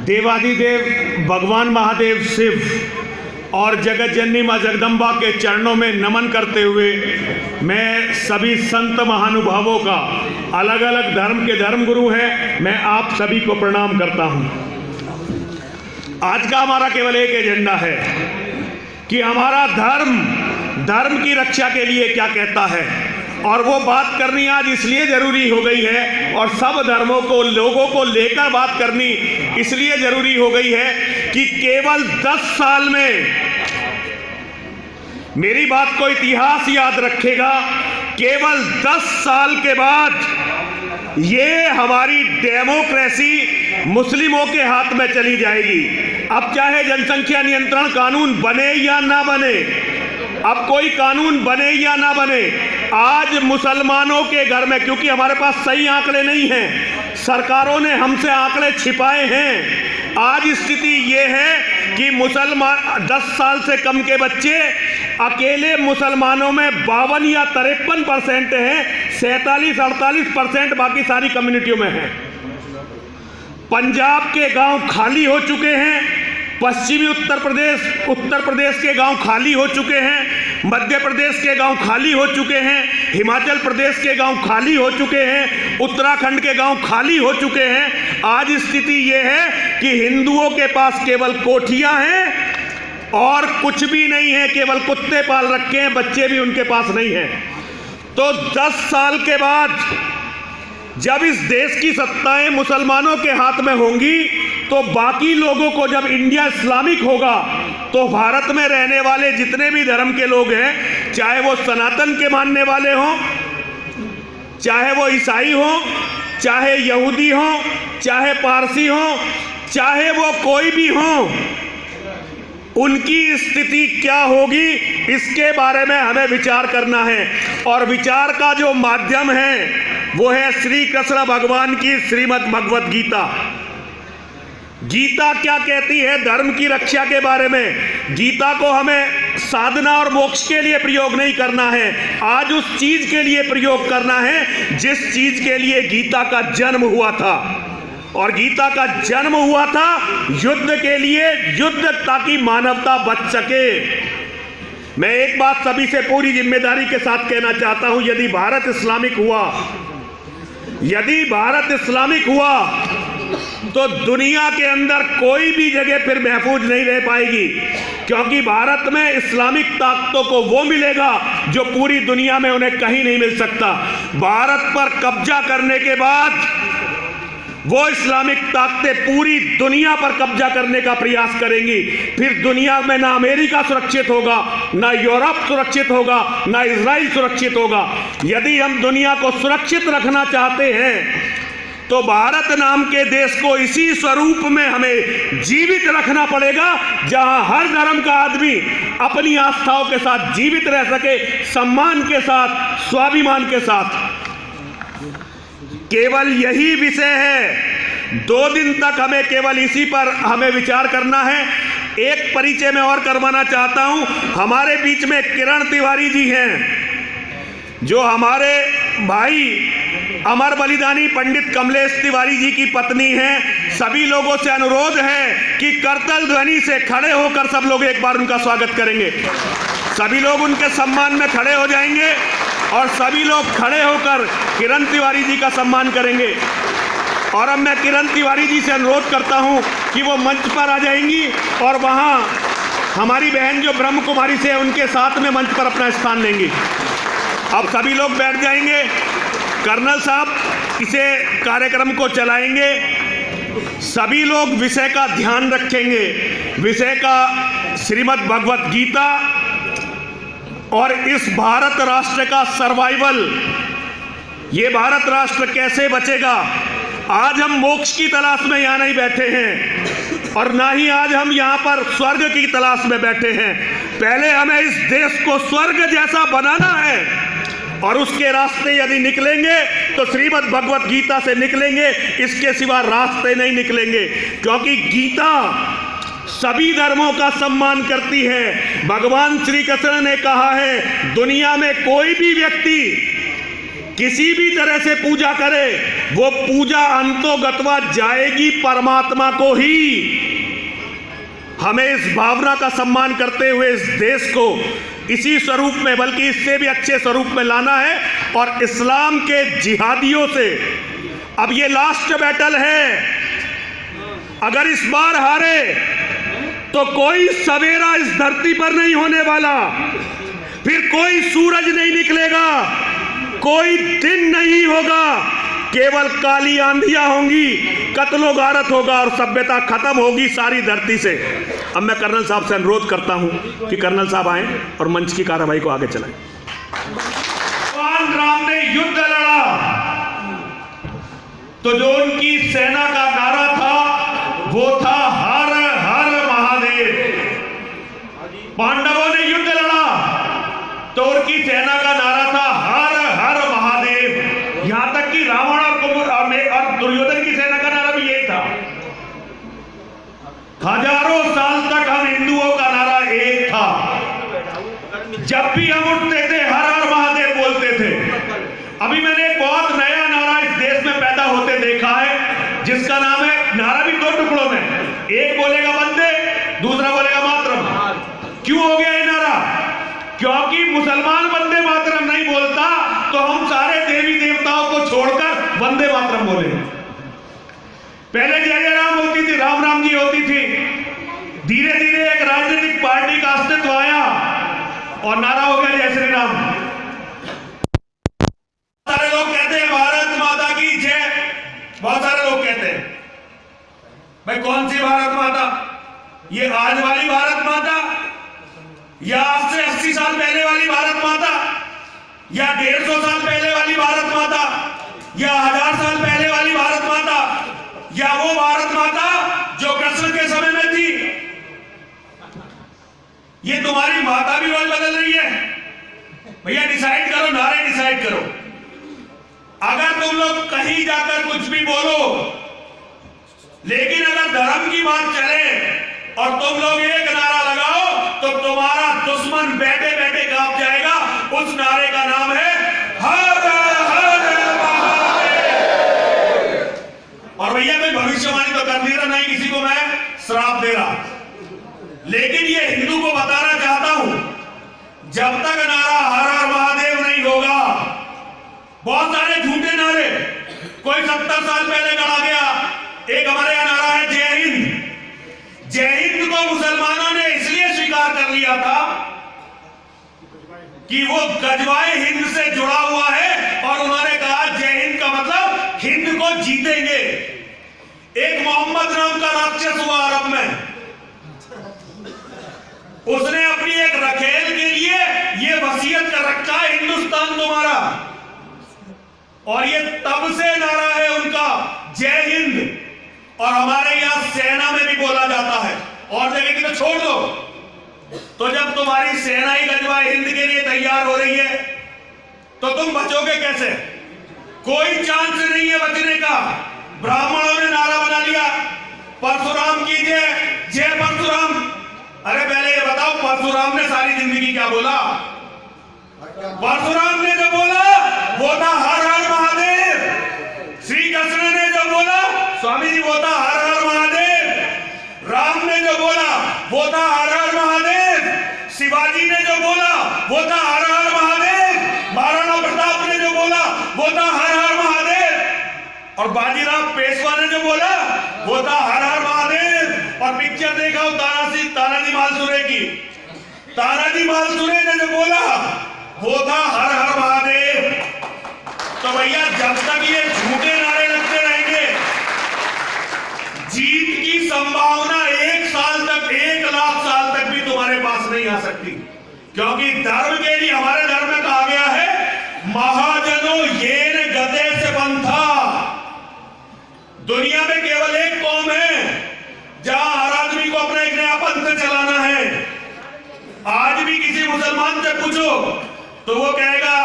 देवाधिदेव भगवान महादेव शिव और जगत जननी माँ जगदम्बा के चरणों में नमन करते हुए मैं सभी संत महानुभावों का, अलग अलग धर्म के धर्मगुरु हैं, मैं आप सभी को प्रणाम करता हूं। आज का हमारा केवल एक एजेंडा है कि हमारा धर्म की रक्षा के लिए क्या कहता है, और वो बात करनी आज इसलिए ज़रूरी हो गई है और सब धर्मों को, लोगों को लेकर बात करनी इसलिए ज़रूरी हो गई है कि केवल 10 साल में, मेरी बात को इतिहास याद रखेगा, केवल 10 साल के बाद ये हमारी डेमोक्रेसी मुस्लिमों के हाथ में चली जाएगी। अब चाहे जनसंख्या नियंत्रण कानून बने या ना बने, अब कोई कानून बने या ना बने, आज मुसलमानों के घर में, क्योंकि हमारे पास सही आंकड़े नहीं हैं, सरकारों ने हमसे आंकड़े छिपाए हैं, आज स्थिति ये है कि मुसलमान 10 साल से कम के बच्चे अकेले मुसलमानों में 52 या 53% हैं, 47-48% बाकी सारी कम्युनिटियों में हैं। पंजाब के गांव खाली हो चुके हैं, पश्चिमी उत्तर प्रदेश के गांव खाली हो चुके हैं, मध्य प्रदेश के गांव खाली हो चुके हैं, हिमाचल प्रदेश के गांव खाली हो चुके हैं, उत्तराखंड के गांव खाली हो चुके हैं। आज स्थिति ये है कि हिंदुओं के पास केवल कोठियां हैं और कुछ भी नहीं है, केवल कुत्ते पाल रखे हैं, बच्चे भी उनके पास नहीं हैं। तो 10 साल के बाद जब इस देश की सत्ताएं मुसलमानों के हाथ में होंगी, तो बाकी लोगों को, जब इंडिया इस्लामिक होगा, तो भारत में रहने वाले जितने भी धर्म के लोग हैं, चाहे वो सनातन के मानने वाले हों, चाहे वो ईसाई हों, चाहे यहूदी हों, चाहे पारसी हों, चाहे वो कोई भी हों, उनकी स्थिति क्या होगी, इसके बारे में हमें विचार करना है। और विचार का जो माध्यम है वो है श्री कृष्ण भगवान की श्रीमद् भगवत गीता। गीता क्या कहती है धर्म की रक्षा के बारे में? गीता को हमें साधना और मोक्ष के लिए प्रयोग नहीं करना है, आज उस चीज के लिए प्रयोग करना है जिस चीज के लिए गीता का जन्म हुआ था। और गीता का जन्म हुआ था युद्ध के लिए, युद्ध ताकि मानवता बच सके। मैं एक बात सभी से पूरी जिम्मेदारी के साथ कहना चाहता हूं, यदि भारत इस्लामिक हुआ तो दुनिया के अंदर कोई भी जगह फिर महफूज नहीं रह पाएगी, क्योंकि भारत में इस्लामिक ताकतों को वो मिलेगा जो पूरी दुनिया में उन्हें कहीं नहीं मिल सकता। भारत पर कब्जा करने के बाद वो इस्लामिक ताकतें पूरी दुनिया पर कब्जा करने का प्रयास करेंगी। फिर दुनिया में ना अमेरिका सुरक्षित होगा, ना यूरोप सुरक्षित होगा, ना इजराइल सुरक्षित होगा। यदि हम दुनिया को सुरक्षित रखना चाहते हैं तो भारत नाम के देश को इसी स्वरूप में हमें जीवित रखना पड़ेगा, जहां हर धर्म का आदमी अपनी आस्थाओं के साथ जीवित रह सके, सम्मान के साथ, स्वाभिमान के साथ। केवल यही विषय है। 2 दिन तक हमें केवल इसी पर हमें विचार करना है। एक परिचय में और करवाना चाहता हूं। हमारे बीच में किरण तिवारी जी हैं, जो हमारे भाई अमर बलिदानी पंडित कमलेश तिवारी जी की पत्नी हैं। सभी लोगों से अनुरोध है कि करतल ध्वनि से खड़े होकर सब लोग एक बार उनका स्वागत करेंगे। सभी लोग उनके सम्मान में खड़े हो जाएंगे और सभी लोग खड़े होकर किरण तिवारी जी का सम्मान करेंगे। और अब मैं किरण तिवारी जी से अनुरोध करता हूं कि वो मंच पर आ जाएंगी और वहां हमारी बहन जो ब्रह्म कुमारी से है उनके साथ में मंच पर अपना स्थान लेंगी। अब सभी लोग बैठ जाएंगे। कर्नल साहब इसे कार्यक्रम को चलाएंगे। सभी लोग विषय का ध्यान रखेंगे। विषय का श्रीमद् भगवत गीता और इस भारत राष्ट्र का सर्वाइवल, ये भारत राष्ट्र कैसे बचेगा। आज हम मोक्ष की तलाश में यहाँ नहीं बैठे हैं और ना ही आज हम यहाँ पर स्वर्ग की तलाश में बैठे हैं। पहले हमें इस देश को स्वर्ग जैसा बनाना है और उसके रास्ते यदि निकलेंगे तो श्रीमद् भगवत गीता से निकलेंगे, इसके सिवा रास्ते नहीं निकलेंगे। क्योंकि गीता सभी धर्मों का सम्मान करती है। भगवान श्री कृष्ण ने कहा है, दुनिया में कोई भी व्यक्ति किसी भी तरह से पूजा करे, वो पूजा अंतोगत्वा जाएगी परमात्मा को ही। हमें इस भावना का सम्मान करते हुए इस देश को इसी स्वरूप में, बल्कि इससे भी अच्छे स्वरूप में लाना है। और इस्लाम के जिहादियों से अब ये लास्ट बैटल है। अगर इस बार हारे तो कोई सवेरा इस धरती पर नहीं होने वाला, फिर कोई सूरज नहीं निकलेगा, कोई दिन नहीं होगा, केवल काली आंधियां होंगी, कत्लो गारत होगा और सभ्यता खत्म होगी सारी धरती से। अब मैं कर्नल साहब से अनुरोध करता हूं कि कर्नल साहब आए और मंच की कार्रवाई को आगे चलाएं। भगवान राम ने युद्ध लड़ा तो जो उनकी सेना का नारा था वो था हर हर महादेव। पांडवों ने युद्ध लड़ा तो उनकी सेना का नारा था हर हर महादेव। यहां तक कि रावण और दुर्योधन की सेना का नारा भी यही था। हजारों साल तक हम हिंदुओं का नारा एक था। जब भी हम उठते थे हर हर महादेव बोलते थे। अभी मैंने एक बहुत नया नारा इस देश में पैदा होते देखा है, जिसका नाम है, नारा भी दो टुकड़ों में, एक बोलेगा वंदे, दूसरा बोलेगा मातरम। क्यों हो गया ये नारा? क्योंकि मुसलमान वंदे मातरम नहीं बोलता तो हम सारे देवी देवताओं को छोड़कर वंदे मातरम बोले। पहले जय जय राम होती थी, राम राम जी होती थी। धीरे धीरे एक राजनीतिक पार्टी का अस्तित्व आया और नारा हो गया जय श्री राम। सारे लोग कहते हैं भारत माता की जय, बहुत सारे लोग कहते हैं। भाई कौन सी भारत माता? ये आज वाली भारत माता, या आज से 80 साल पहले वाली भारत माता, या 150 साल पहले वाली भारत माता, या 1000 साल पहले वाली भारत माता, या वो भारत माता जो कृष्ण के समय में थी? ये तुम्हारी माता भी रोज बदल रही है। भैया डिसाइड करो, नारे डिसाइड करो। अगर तुम लोग कहीं जाकर कुछ भी बोलो, लेकिन अगर धर्म की बात चले और तुम लोग एक नारा लगाओ तो तुम्हारा दुश्मन बैठे बैठे कांप जाएगा। उस नारे का नाम है हर हर महादेव। और भैया कोई भविष्यवाणी तो कर नहीं रहा, नहीं किसी को मैं श्राप दे रहा, लेकिन ये हिंदू को बताना चाहता हूं, जब तक नारा हर हर महादेव नहीं होगा, बहुत सारे झूठे नारे कोई 70 साल पहले गढ़ा गया। एक हमारे यहां नारा है जय हिंद। जय हिंद को मुसलमानों ने इसलिए स्वीकार कर लिया था कि वो गजवाए हिंद से जुड़ा हुआ है और उन्होंने कहा जय हिंद का मतलब हिंद को जीतेंगे। एक मोहम्मद नाम का राक्षस हुआ अरब में, उसने अपनी एक रखेल के लिए ये वसीयत कर रखा है हिंदुस्तान तुम्हारा, और ये तब से नारा है उनका जय हिंद। और हमारे यहां सेना में भी बोला जाता है, और जगह की तो छोड़ दो। तो जब तुम्हारी सेना ही गजवाए हिंद के लिए तैयार हो रही है तो तुम बचोगे कैसे? कोई चांस नहीं है बचने का। ब्राह्मणों ने नारा बना लिया परशुराम की जय, जय परशुराम। अरे पहले ये बताओ, परशुराम ने सारी जिंदगी क्या बोला? परशुराम ने जो बोला वो था हर हर महादेव। श्री कृष्ण ने जो बोला, स्वामी जी, वो था हर हर महादेव। राम ने जो बोला वो था हर हर महादेव। शिवाजी ने जो बोला वो था हर हर महादेव। महाराणा प्रताप ने जो बोला वो था हर हर महादेव। और बाजीराव पेशवा ने जो बोला वो था हर हर महादेव। और पिक्चर देखा हो तानाजी मालसुरे की, तानाजी मालसुरे ने जो बोला वो था हर हर महादेव। तो भैया जब तक ये झूठे नारे लगते रहेंगे, जीत की संभावना 1 साल तक, 1 लाख साल तक भी तुम्हारे पास नहीं आ सकती। क्योंकि धर्म के लिए हमारे धर्म में कहा गया है महाजनों येन गते से पंथा। दुनिया में केवल एक कौम है जहां हर आदमी को अपना एक नया पंथ चलाना है। आज भी किसी मुसलमान से पूछो तो वो कहेगा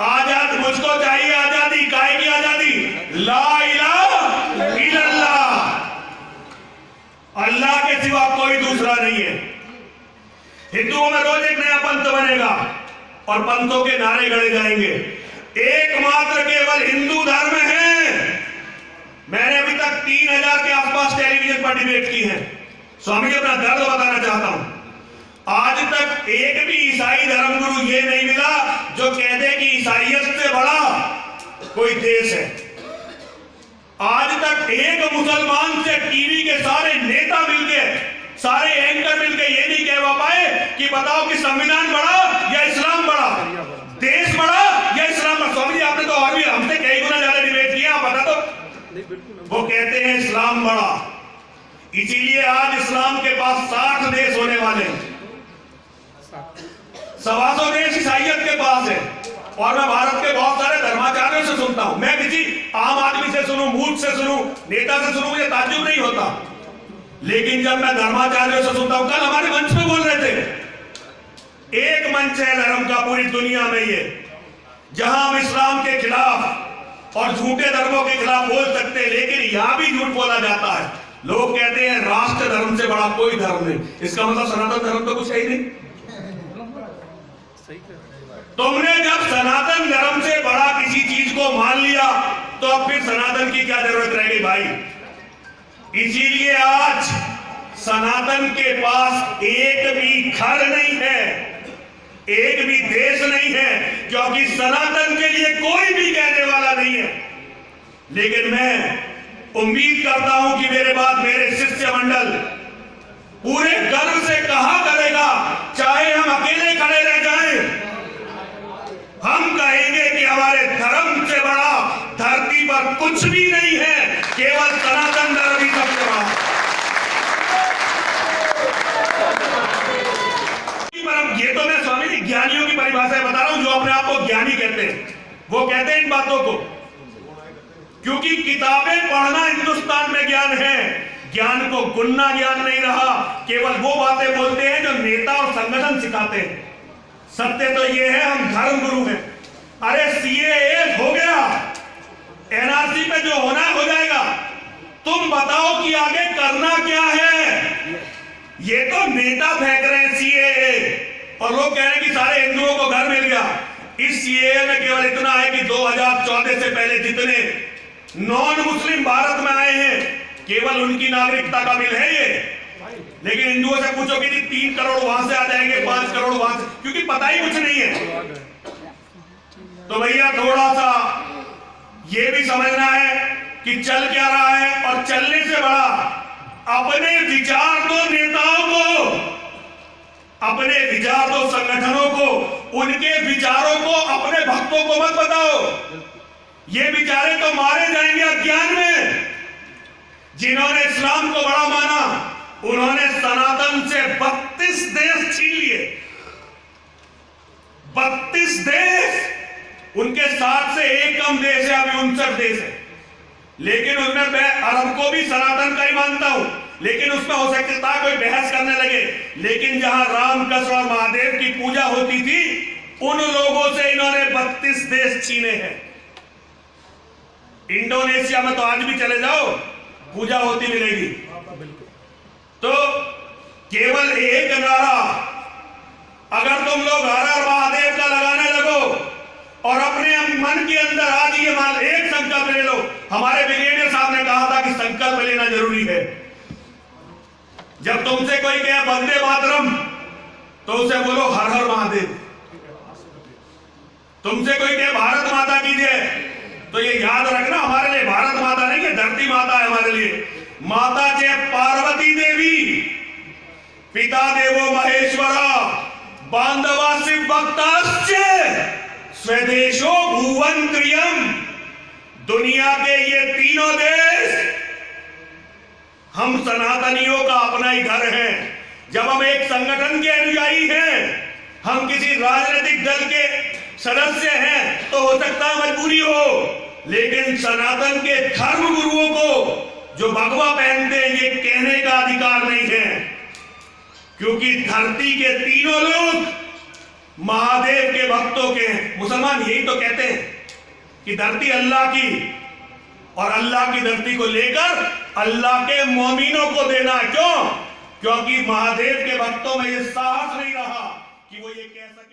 आजाद, मुझको चाहिए आजादी। काहे की आजादी? ला इलाहा इल्लल्लाह, अल्लाह के सिवा कोई दूसरा नहीं है। हिंदुओं में रोज एक नया पंथ बनेगा और पंथों के नारे गढ़े जाएंगे। एकमात्र केवल हिंदू धर्म है। मैंने अभी तक 3000 के आसपास टेलीविजन पर डिबेट की है। स्वामी जी, अपना दर्द बताना चाहता हूं, आज तक एक भी ईसाई धर्मगुरु ये नहीं मिला जो कहते कि ईसाइयत से बड़ा कोई देश है। आज तक एक मुसलमान से टीवी के सारे नेता मिलके, सारे एंकर मिलके ये नहीं कह पाए कि बताओ कि संविधान बड़ा या इस्लाम बड़ा, देश बड़ा या इस्लाम बड़ा। स्वामी जी, आपने तो और भी हमसे कई गुना ज्यादा डिबेट किया, आप बता दो। वो कहते हैं इस्लाम बड़ा, इसीलिए आज इस्लाम के पास 60 देश होने वाले हैं, 125 देश ईसाइयत के पास है। और मैं भारत के बहुत सारे धर्माचार्यों से सुनता हूं, मैं किसी आम आदमी से सुनूं, मूर्ख से सुनूं, नेता से सुनूं, मुझे ताज्जुब नहीं होता। लेकिन जब मैं धर्माचार्यों से सुनता हूं, कल हमारे मंच में बोल रहे थे, एक मंच है धर्म का पूरी दुनिया में ये, जहां हम इस्लाम के खिलाफ और झूठे धर्मों के खिलाफ बोल सकते हैं, लेकिन यहां भी झूठ बोला जाता है। लोग कहते हैं राष्ट्र धर्म से बड़ा कोई धर्म नहीं। इसका मतलब सनातन धर्म तो कुछ है ही नहीं। तुमने जब सनातन धर्म से बड़ा किसी चीज को मान लिया तो अब फिर सनातन की क्या जरूरत रह गई भाई। इसीलिए आज सनातन के पास एक भी घर नहीं है, एक भी देश नहीं है, क्योंकि सनातन के लिए कोई भी कहने वाला नहीं है। लेकिन मैं उम्मीद करता हूं कि मेरे बाद मेरे शिष्य मंडल पूरे गर्व से कहा करेगा, चाहे हम अकेले खड़े रह जाएं, हम कहेंगे कि हमारे धर्म से बड़ा धरती पर कुछ भी नहीं है, केवल सनातन धर्म ही सबसे बड़ा। ये तो मैं स्वामी जी ज्ञानियों की परिभाषा बता रहा हूं, जो अपने आप को ज्ञानी कहते हैं। वो कहते हैं इन बातों को क्योंकि किताबें पढ़ना हिंदुस्तान में ज्ञान है, ज्ञान को गुनना ज्ञान नहीं रहा। केवल वो बातें बोलते हैं जो नेता और संगठन सिखाते हैं। सत्य तो ये है, हम धर्म गुरु हैं। अरे सीएए हो गया, एनआरसी पे जो होना हो जाएगा, तुम बताओ कि आगे करना क्या है। ये तो नेता फेंक रहे हैं सीएए, और लोग कह रहे हैं कि सारे हिंदुओं को घर मिल गया। इस सीएए में केवल इतना है कि 2014 से पहले जितने नॉन मुस्लिम भारत में आए हैं, केवल उनकी नागरिकता का बिल है ये। लेकिन हिंदुओं से पूछो कि 3 करोड़ वहां से आ जाएंगे, 5 करोड़ वहां से, क्योंकि पता ही कुछ नहीं है। तो भैया थोड़ा सा ये भी समझना है कि चल क्या रहा है, और चलने से बड़ा अपने विचार दो नेताओं को, अपने विचार दो संगठनों को, उनके विचारों को अपने भक्तों को मत बताओ। ये बेचारे तो मारे जाएंगे अज्ञान में। जिन्होंने इस्लाम को बड़ा माना, उन्होंने सनातन से 32 देश छीन लिए। 32 देश, उनके साथ से एक कम देश है, अभी 59 देश है। लेकिन उसमें मैं अरब को भी सनातन का ही मानता हूं, लेकिन उसमें हो सकता है कोई बहस करने लगे। लेकिन जहां राम कृष्ण और महादेव की पूजा होती थी, उन लोगों से इन्होंने 32 देश छीने हैं। इंडोनेशिया में तो आज भी चले जाओ, पूजा होती मिलेगी। तो केवल एक नारा अगर तुम लोग हर हर महादेव का लगाने लगो और अपने मन के अंदर आज ये मान एक संकल्प ले लो। हमारे ब्रिगेडियर साहब ने कहा था कि संकल्प लेना जरूरी है। जब तुमसे कोई कहे वंदे मातरम, तो उसे बोलो हर हर महादेव। तुमसे कोई कहे भारत माता की जय, तो ये याद रखना, हमारे लिए भारत माता नहीं है, धरती माता है हमारे लिए। माता चे पार्वती देवी, पिता देवो महेश्वरा, बांधवा शिव भक्ताश्च, स्वदेशो भुवन त्रियम। दुनिया के ये तीनों देश हम सनातनियों का अपना ही घर है। जब हम एक संगठन के अनुयायी हैं, हम किसी राजनीतिक दल के सदस्य हैं, तो हो सकता है मजबूरी हो, लेकिन सनातन के धर्म गुरुओं को जो भगवा पहनते हैं, ये कहने का अधिकार नहीं है। क्योंकि धरती के तीनों लोग महादेव के भक्तों के हैं। मुसलमान यही तो कहते हैं कि धरती अल्लाह की, और अल्लाह की धरती को लेकर अल्लाह के मोमिनों को देना। क्यों? क्योंकि महादेव के भक्तों में ये साहस नहीं रहा कि वो ये कह सके।